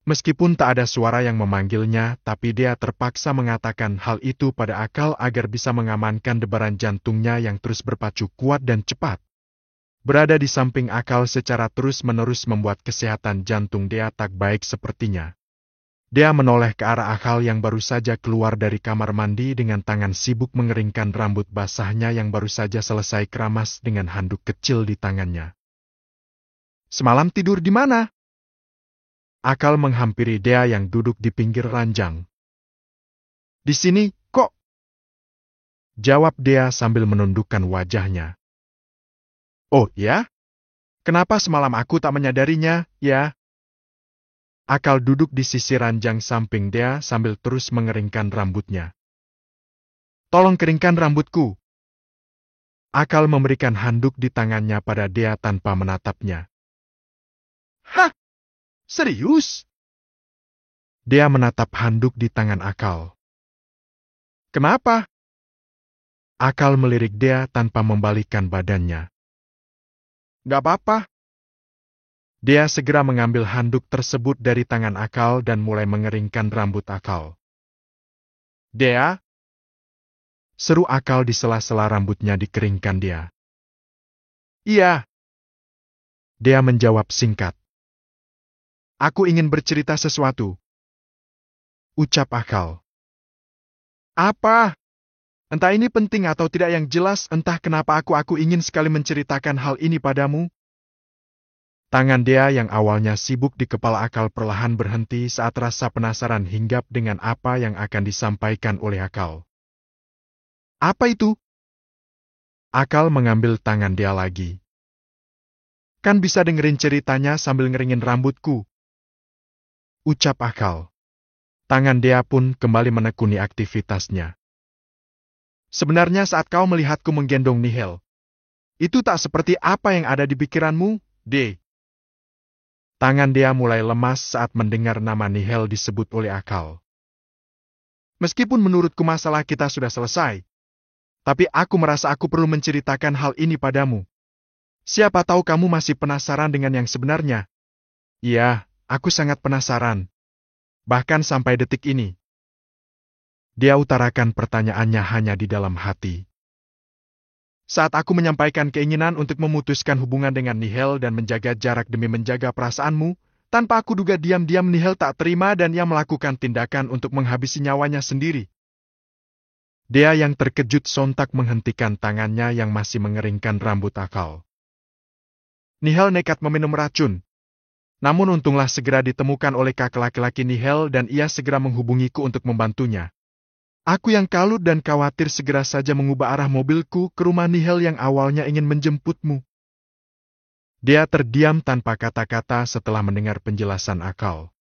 Meskipun tak ada suara yang memanggilnya, tapi dia terpaksa mengatakan hal itu pada Akal agar bisa mengamankan debaran jantungnya yang terus berpacu kuat dan cepat. Berada di samping Akal secara terus-menerus membuat kesehatan jantung dia tak baik sepertinya. Dia menoleh ke arah Akal yang baru saja keluar dari kamar mandi dengan tangan sibuk mengeringkan rambut basahnya yang baru saja selesai keramas dengan handuk kecil di tangannya. Semalam tidur di mana? Akal menghampiri Dea yang duduk di pinggir ranjang. Di sini, kok? Jawab Dea sambil menundukkan wajahnya. Oh ya? Kenapa semalam aku tak menyadarinya, ya? Akal duduk di sisi ranjang samping Dea sambil terus mengeringkan rambutnya. Tolong keringkan rambutku. Akal memberikan handuk di tangannya pada Dea tanpa menatapnya. Hah? Serius? Dia menatap handuk di tangan Akal. Kenapa? Akal melirik Dea tanpa membalikkan badannya. Gak apa-apa. Dia segera mengambil handuk tersebut dari tangan Akal dan mulai mengeringkan rambut Akal. "Dea?" seru Akal di sela-sela rambutnya dikeringkan dia. "Iya," Dea menjawab singkat. "Aku ingin bercerita sesuatu," ucap Akal. "Apa? Entah ini penting atau tidak yang jelas, entah kenapa aku ingin sekali menceritakan hal ini padamu." Tangan Dea yang awalnya sibuk di kepala Akal perlahan berhenti saat rasa penasaran hinggap dengan apa yang akan disampaikan oleh Akal. "Apa itu?" Akal mengambil tangan Dea lagi. "Kan bisa dengerin ceritanya sambil ngeringin rambutku," ucap Akal. Tangan Dea pun kembali menekuni aktivitasnya. "Sebenarnya saat kau melihatku menggendong Nihil, itu tak seperti apa yang ada di pikiranmu, De." Tangan Dea mulai lemas saat mendengar nama Nihil disebut oleh Akal. "Meskipun menurutku masalah kita sudah selesai, tapi aku merasa aku perlu menceritakan hal ini padamu. Siapa tahu kamu masih penasaran dengan yang sebenarnya." "Iya, aku sangat penasaran. Bahkan sampai detik ini." Dia utarakan pertanyaannya hanya di dalam hati. "Saat aku menyampaikan keinginan untuk memutuskan hubungan dengan Nihil dan menjaga jarak demi menjaga perasaanmu, tanpa aku duga diam-diam Nihil tak terima dan ia melakukan tindakan untuk menghabisi nyawanya sendiri." Dia yang terkejut sontak menghentikan tangannya yang masih mengeringkan rambut Akal. "Nihil nekat meminum racun. Namun untunglah segera ditemukan oleh kakak laki-laki Nihil dan ia segera menghubungiku untuk membantunya. Aku yang kalut dan khawatir segera saja mengubah arah mobilku ke rumah Nihil yang awalnya ingin menjemputmu." Dia terdiam tanpa kata-kata setelah mendengar penjelasan Akal.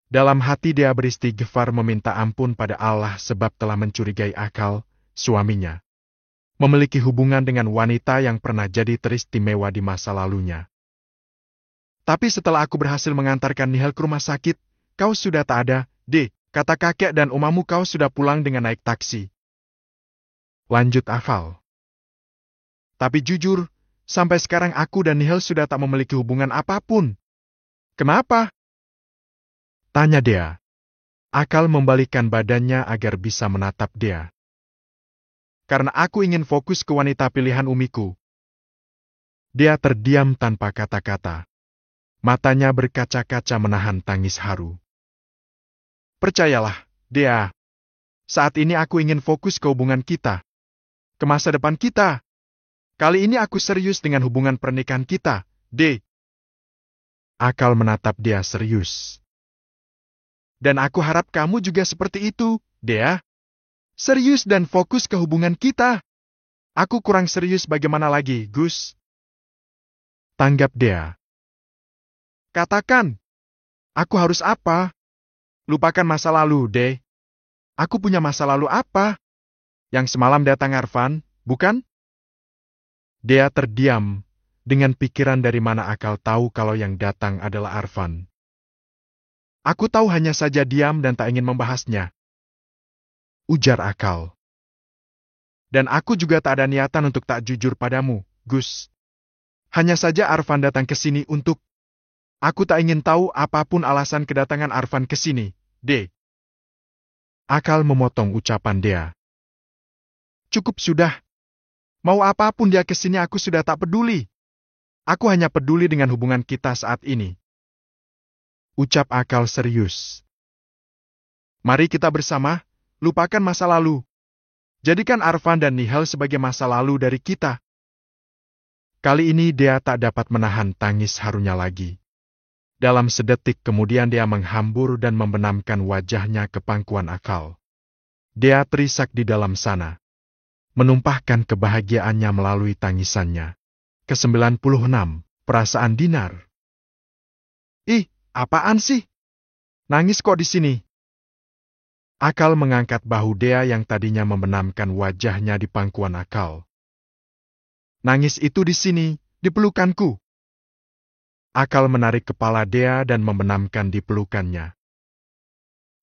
Dalam hati dia beristighfar meminta ampun pada Allah sebab telah mencurigai Akal, suaminya, memiliki hubungan dengan wanita yang pernah jadi teristimewa di masa lalunya. "Tapi setelah aku berhasil mengantarkan Nihil ke rumah sakit, kau sudah tak ada, De. Kata kakek dan omamu kau sudah pulang dengan naik taksi." Lanjut Akal. "Tapi jujur, sampai sekarang aku dan Nihil sudah tak memiliki hubungan apapun." "Kenapa?" tanya Dea. Akal membalikkan badannya agar bisa menatap Dea. "Karena aku ingin fokus ke wanita pilihan umiku." Dia terdiam tanpa kata-kata. Matanya berkaca-kaca menahan tangis haru. "Percayalah, Dea. Saat ini aku ingin fokus ke hubungan kita. Ke masa depan kita. Kali ini aku serius dengan hubungan pernikahan kita, De." Akal menatap Dea serius. "Dan aku harap kamu juga seperti itu, Dea. Serius dan fokus ke hubungan kita. Aku kurang serius bagaimana lagi, Gus?" Tanggap Dea. "Katakan, aku harus apa? Lupakan masa lalu, De. Aku punya masa lalu apa? Yang semalam datang Arfan, bukan?" Dea terdiam, dengan pikiran dari mana Akal tahu kalau yang datang adalah Arfan. "Aku tahu hanya saja diam dan tak ingin membahasnya," ujar Akal. "Dan aku juga tak ada niatan untuk tak jujur padamu, Gus. Hanya saja Arfan datang ke sini untuk... Aku tak ingin tahu apapun alasan kedatangan Arfan ke sini, De." Akal memotong ucapan Dea. "Cukup sudah. Mau apapun dia ke sini aku sudah tak peduli. Aku hanya peduli dengan hubungan kita saat ini," ucap Akal serius. "Mari kita bersama, lupakan masa lalu. Jadikan Arfan dan Nihil sebagai masa lalu dari kita." Kali ini Dea tak dapat menahan tangis harunya lagi. Dalam sedetik kemudian dia menghambur dan membenamkan wajahnya ke pangkuan Akal. Dea terisak di dalam sana, menumpahkan kebahagiaannya melalui tangisannya. Ke-96, perasaan Dinar. "Ih, apaan sih? Nangis kok di sini?" Akal mengangkat bahu Dea yang tadinya membenamkan wajahnya di pangkuan Akal. "Nangis itu di sini, di pelukanku." Akal menarik kepala Dea dan membenamkan di pelukannya.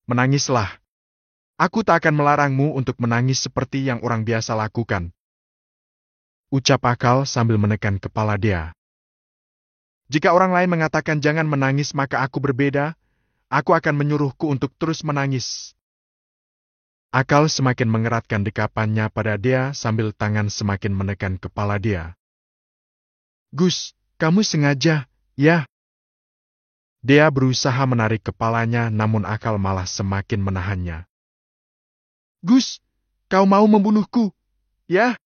"Menangislah. Aku tak akan melarangmu untuk menangis seperti yang orang biasa lakukan," ucap Akal sambil menekan kepala Dea. Jika orang lain mengatakan jangan menangis maka aku berbeda, aku akan menyuruhku untuk terus menangis. Akal semakin mengeratkan dekapannya pada dia sambil tangan semakin menekan kepala dia. Gus, kamu sengaja, ya? Dia berusaha menarik kepalanya namun akal malah semakin menahannya. Gus, kau mau membunuhku, ya?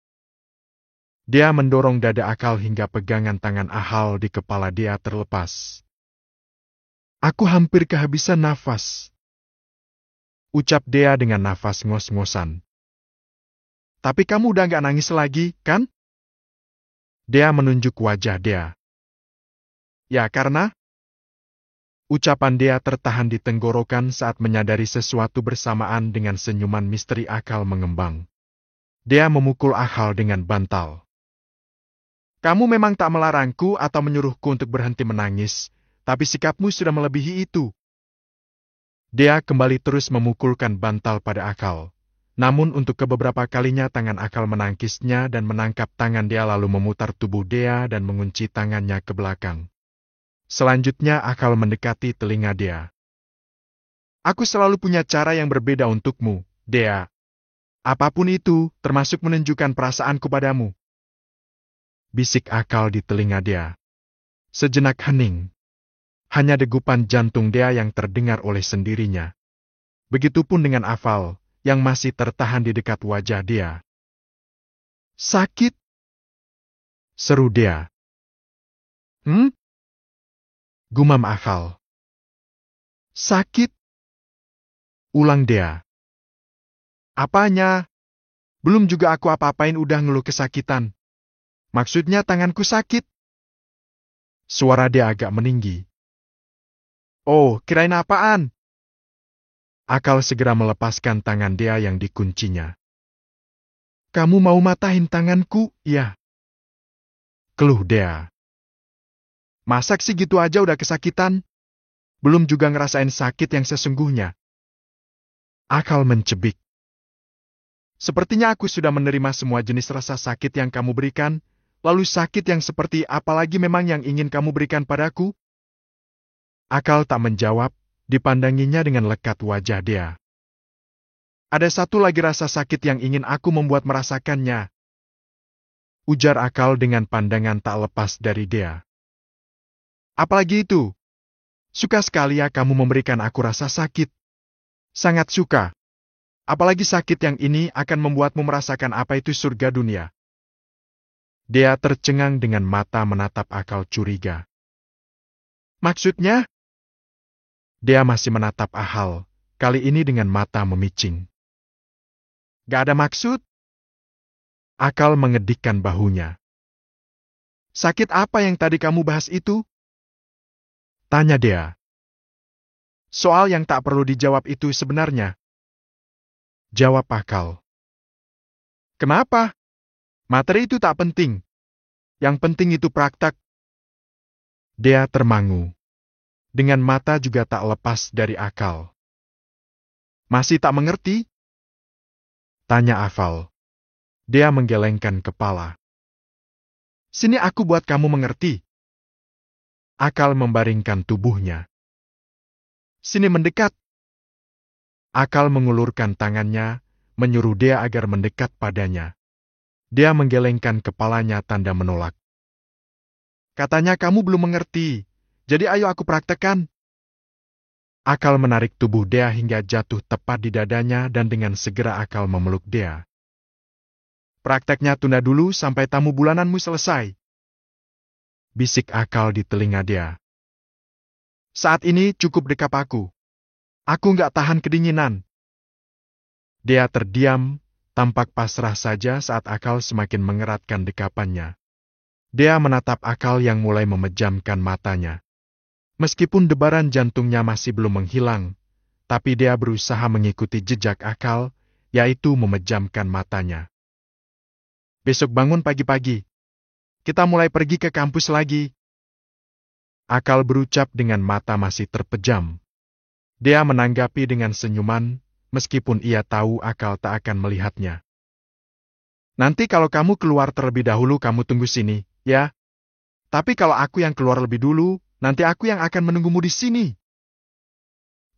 Dia mendorong dada akal hingga pegangan tangan Ahal di kepala dia terlepas. Aku hampir kehabisan nafas. Ucap dia dengan nafas ngos-ngosan. Tapi kamu udah gak nangis lagi, kan? Dia menunjuk wajah dia. Ya karena? Ucapan dia tertahan di tenggorokan saat menyadari sesuatu bersamaan dengan senyuman misteri akal mengembang. Dia memukul Ahal dengan bantal. Kamu memang tak melarangku atau menyuruhku untuk berhenti menangis, tapi sikapmu sudah melebihi itu. Dia kembali terus memukulkan bantal pada akal. Namun untuk beberapa kalinya tangan akal menangkisnya dan menangkap tangan dia lalu memutar tubuh dia dan mengunci tangannya ke belakang. Selanjutnya akal mendekati telinga dia. Aku selalu punya cara yang berbeda untukmu, Dea. Apapun itu, termasuk menunjukkan perasaanku padamu. Bisik akal di telinga dia. Sejenak hening. Hanya degupan jantung dia yang terdengar oleh sendirinya. Begitupun dengan Afal, yang masih tertahan di dekat wajah dia. Sakit? Seru dia. Gumam Afal. Sakit? Ulang dia. Apanya? Belum juga aku apa-apain udah ngeluh kesakitan. Maksudnya tanganku sakit. Suara dia agak meninggi. Oh, kirain apaan? Akal segera melepaskan tangan dia yang dikuncinya. Kamu mau matahin tanganku, ya? Keluh dia. Masak sih gitu aja udah kesakitan? Belum juga ngerasain sakit yang sesungguhnya. Akal mencebik. Sepertinya aku sudah menerima semua jenis rasa sakit yang kamu berikan, lalu sakit yang seperti apalagi memang yang ingin kamu berikan padaku? Akal tak menjawab, dipandanginya dengan lekat wajah dia. Ada satu lagi rasa sakit yang ingin aku membuat merasakannya. Ujar akal dengan pandangan tak lepas dari dia. Apalagi itu? Suka sekali ya kamu memberikan aku rasa sakit. Sangat suka. Apalagi sakit yang ini akan membuatmu merasakan apa itu surga dunia. Dia tercengang dengan mata menatap akal curiga. Maksudnya? Dia masih menatap Ahal, kali ini dengan mata memicing. Gak ada maksud? Akal mengedikkan bahunya. Sakit apa yang tadi kamu bahas itu? Tanya dia. Soal yang tak perlu dijawab itu sebenarnya. Jawab Akal. Kenapa? Materi itu tak penting. Yang penting itu praktek. Dia termangu. Dengan mata juga tak lepas dari Akal. Masih tak mengerti? Tanya Afal. Dia menggelengkan kepala. Sini aku buat kamu mengerti. Akal membaringkan tubuhnya. Sini mendekat. Akal mengulurkan tangannya, menyuruh dia agar mendekat padanya. Dia menggelengkan kepalanya tanda menolak. Katanya kamu belum mengerti. Jadi ayo aku praktekkan. Akal menarik tubuh dia hingga jatuh tepat di dadanya dan dengan segera Akal memeluk dia. Prakteknya tunda dulu sampai tamu bulananmu selesai. Bisik Akal di telinga dia. Saat ini cukup dekap aku. Aku nggak tahan kedinginan. Dia terdiam, tampak pasrah saja saat Akal semakin mengeratkan dekapannya. Dia menatap Akal yang mulai memejamkan matanya. Meskipun debaran jantungnya masih belum menghilang, tapi dia berusaha mengikuti jejak Akal, yaitu memejamkan matanya. Besok bangun pagi-pagi. Kita mulai pergi ke kampus lagi. Akal berucap dengan mata masih terpejam. Dia menanggapi dengan senyuman, meskipun ia tahu Akal tak akan melihatnya. Nanti kalau kamu keluar terlebih dahulu kamu tunggu sini, ya? Tapi kalau aku yang keluar lebih dulu, nanti aku yang akan menunggumu di sini.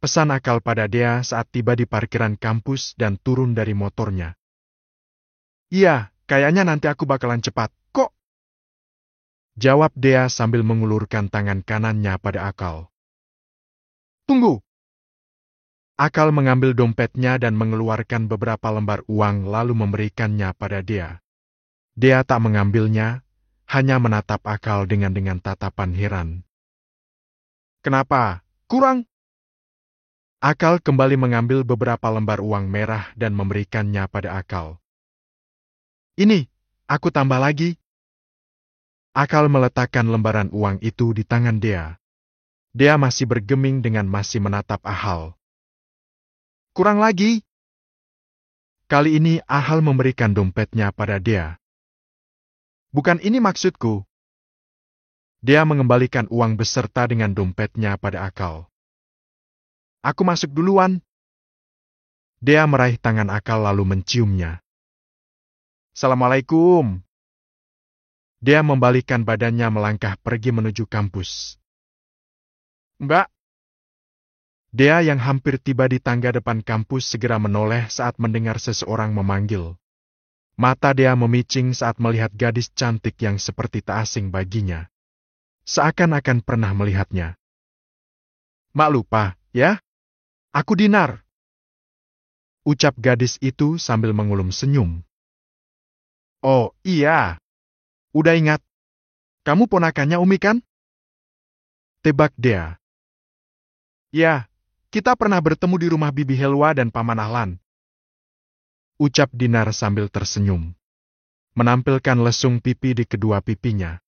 Pesan Akal pada Dea saat tiba di parkiran kampus dan turun dari motornya. Iya, kayaknya nanti aku bakalan cepat, kok. Jawab Dea sambil mengulurkan tangan kanannya pada Akal. Tunggu. Akal mengambil dompetnya dan mengeluarkan beberapa lembar uang lalu memberikannya pada Dea. Dea tak mengambilnya, hanya menatap Akal dengan tatapan heran. Kenapa? Kurang? Akal kembali mengambil beberapa lembar uang merah dan memberikannya pada Akal. Ini, aku tambah lagi. Akal meletakkan lembaran uang itu di tangan Dea. Dea masih bergeming dengan masih menatap Ahal. Kurang lagi. Kali ini Ahal memberikan dompetnya pada Dea. Bukan ini maksudku. Dea mengembalikan uang beserta dengan dompetnya pada Akal. Aku masuk duluan. Dea meraih tangan Akal lalu menciumnya. Assalamualaikum. Dea membalikkan badannya melangkah pergi menuju kampus. Mbak. Dea yang hampir tiba di tangga depan kampus segera menoleh saat mendengar seseorang memanggil. Mata Dea memicing saat melihat gadis cantik yang seperti tak asing baginya. Seakan-akan pernah melihatnya. Mak lupa, ya? Aku Dinar. Ucap gadis itu sambil mengulum senyum. Oh, iya. Udah ingat. Kamu ponakannya Umi kan? Tebak Dea. Ya, kita pernah bertemu di rumah Bibi Helwa dan Paman Ahlan. Ucap Dinar sambil tersenyum. Menampilkan lesung pipi di kedua pipinya.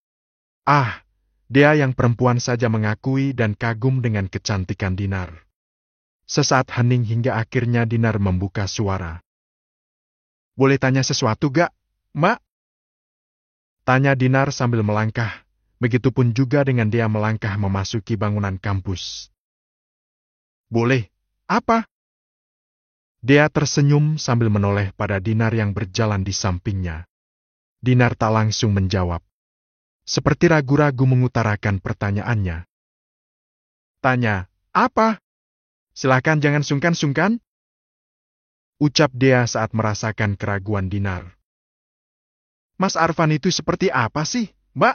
Ah, Dea yang perempuan saja mengakui dan kagum dengan kecantikan Dinar. Sesaat hening hingga akhirnya Dinar membuka suara. Boleh tanya sesuatu gak, Mbak? Tanya Dinar sambil melangkah, begitupun juga dengan Dea melangkah memasuki bangunan kampus. Boleh, apa? Dea tersenyum sambil menoleh pada Dinar yang berjalan di sampingnya. Dinar tak langsung menjawab. Seperti ragu-ragu mengutarakan pertanyaannya. Tanya, apa? Silakan jangan sungkan-sungkan. Ucap Dea saat merasakan keraguan Dinar. Mas Arfan itu seperti apa sih, Mbak?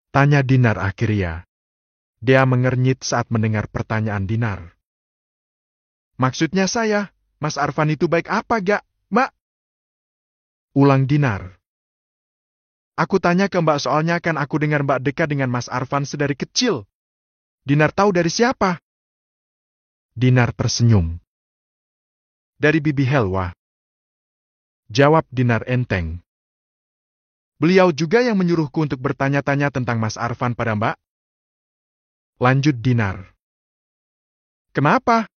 Tanya Dinar akhirnya. Dea mengernyit saat mendengar pertanyaan Dinar. Maksudnya saya, Mas Arfan itu baik apa gak, Mbak? Ulang Dinar. Aku tanya ke Mbak soalnya kan aku dengar Mbak dekat dengan Mas Arfan sedari kecil. Dinar tahu dari siapa? Dinar tersenyum. Dari Bibi Helwa. Jawab Dinar enteng. Beliau juga yang menyuruhku untuk bertanya-tanya tentang Mas Arfan pada Mbak. Lanjut Dinar. Kenapa?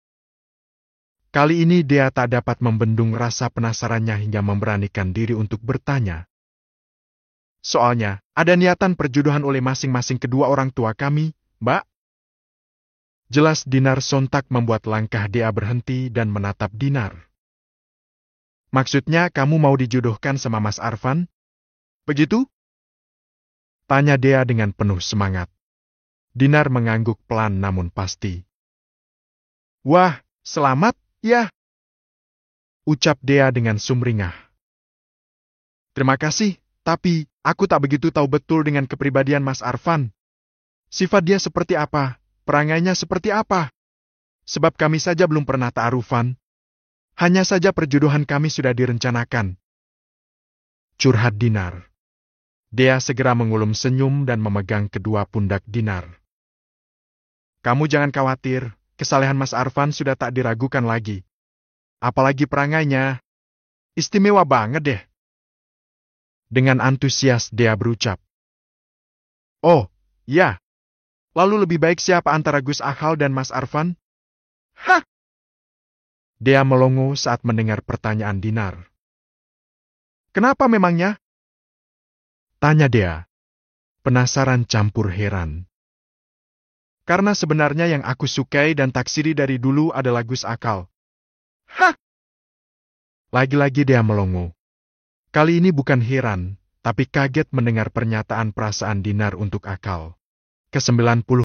Kali ini Dea tak dapat membendung rasa penasarannya hingga memberanikan diri untuk bertanya. Soalnya, ada niatan perjodohan oleh masing-masing kedua orang tua kami, Mbak. Jelas Dinar sontak membuat langkah Dea berhenti dan menatap Dinar. Maksudnya kamu mau dijodohkan sama Mas Arfan? Begitu? Tanya Dea dengan penuh semangat. Dinar mengangguk pelan namun pasti. Wah, selamat, ya. Ucap Dea dengan sumringah. Terima kasih, tapi aku tak begitu tahu betul dengan kepribadian Mas Arfan. Sifat dia seperti apa, perangainya seperti apa. Sebab kami saja belum pernah ta'arufan. Hanya saja perjodohan kami sudah direncanakan. Curhat Dinar. Dea segera mengulum senyum dan memegang kedua pundak Dinar. Kamu jangan khawatir, kesalehan Mas Arfan sudah tak diragukan lagi. Apalagi perangainya. Istimewa banget deh. Dengan antusias Dea berucap. Oh, ya. Lalu lebih baik siapa antara Gus Ahal dan Mas Arfan? Hah? Dea melongo saat mendengar pertanyaan Dinar. Kenapa memangnya? Tanya Dea. Penasaran campur heran. Karena sebenarnya yang aku sukai dan taksiri dari dulu adalah Gus Akal. Hah? Lagi-lagi Dea melongo. Kali ini bukan heran, tapi kaget mendengar pernyataan perasaan Dinar untuk Akal. Ke-90